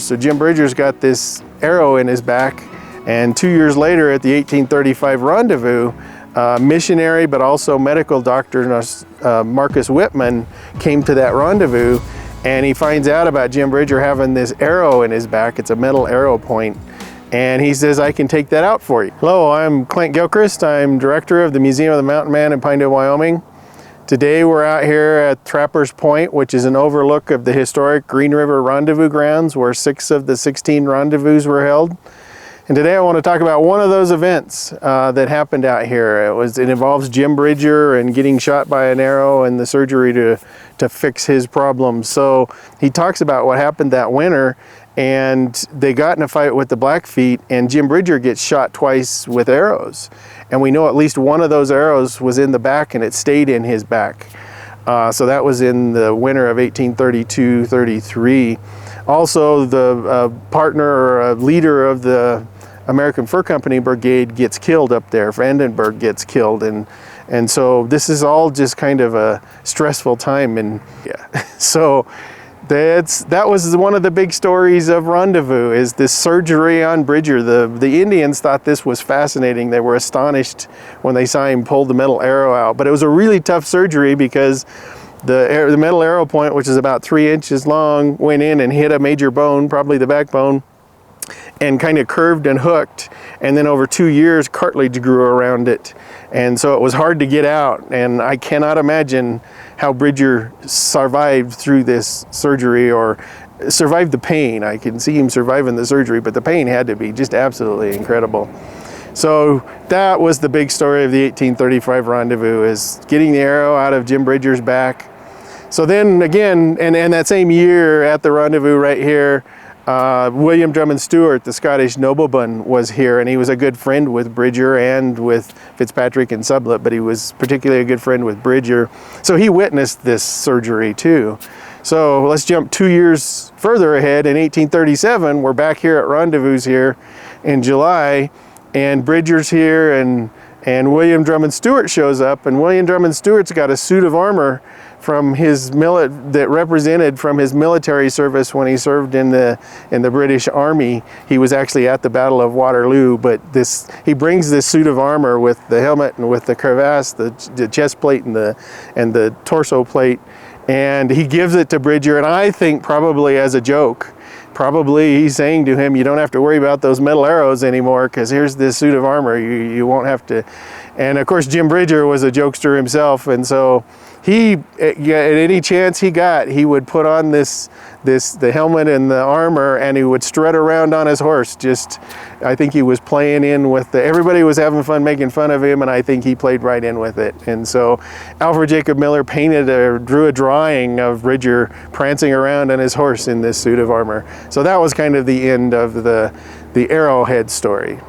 So Jim Bridger's got this arrow in his back, and 2 years later at the 1835 Rendezvous, missionary but also medical doctor Marcus Whitman came to that rendezvous, and he finds out about Jim Bridger having this arrow in his back. It's a metal arrow point. And he says, I can take that out for you. Hello, I'm Clint Gilchrist. I'm director of the Museum of the Mountain Man in Pinedale, Wyoming. Today we're out here at Trapper's Point, which is an overlook of the historic Green River Rendezvous grounds where 6 of the 16 rendezvous were held. And today I want to talk about one of those events that happened out here. It involves Jim Bridger and getting shot by an arrow and the surgery to fix his problems. So he talks about what happened that winter, and they got in a fight with the Blackfeet, and Jim Bridger gets shot twice with arrows. And we know at least one of those arrows was in the back, and it stayed in his back. So that was in the winter of 1832-33. Also, the partner or leader of the American Fur Company Brigade gets killed up there. Vandenberg gets killed, and so this is all just kind of a stressful time. And yeah, so that was one of the big stories of Rendezvous, is this surgery on Bridger. The Indians thought this was fascinating. They were astonished when they saw him pull the metal arrow out. But it was a really tough surgery because the metal arrow point, which is about 3 inches long, went in and hit a major bone, probably the backbone, and kind of curved and hooked. And then over 2 years, cartilage grew around it. And so it was hard to get out. And I cannot imagine how Bridger survived through this surgery, or survived the pain. I can see him surviving the surgery, but the pain had to be just absolutely incredible. So that was the big story of the 1835 Rendezvous, is getting the arrow out of Jim Bridger's back. So then again, and that same year at the Rendezvous right here, William Drummond Stewart, the Scottish nobleman, was here, and he was a good friend with Bridger and with Fitzpatrick and Sublette, but he was particularly a good friend with Bridger. So he witnessed this surgery too. So let's jump 2 years further ahead. In 1837, we're back here at Rendezvous here in July, and Bridger's here, and William Drummond Stewart shows up, and William Drummond Stewart's got a suit of armor from his that represented from his military service when he served in the British Army. He was actually at the Battle of Waterloo, but he brings this suit of armor with the helmet and with the crevasse, the chest plate and the torso plate, and he gives it to Bridger, and I think probably as a joke. Probably he's saying to him, you don't have to worry about those metal arrows anymore, because here's this suit of armor, you won't have to. And of course Jim Bridger was a jokester himself, and so he, at any chance he got, he would put on the helmet and the armor, and he would strut around on his horse. I think he was playing in with everybody was having fun making fun of him, and I think he played right in with it. And so Alfred Jacob Miller drew a drawing of Bridger prancing around on his horse in this suit of armor. So that was kind of the end of the arrowhead story.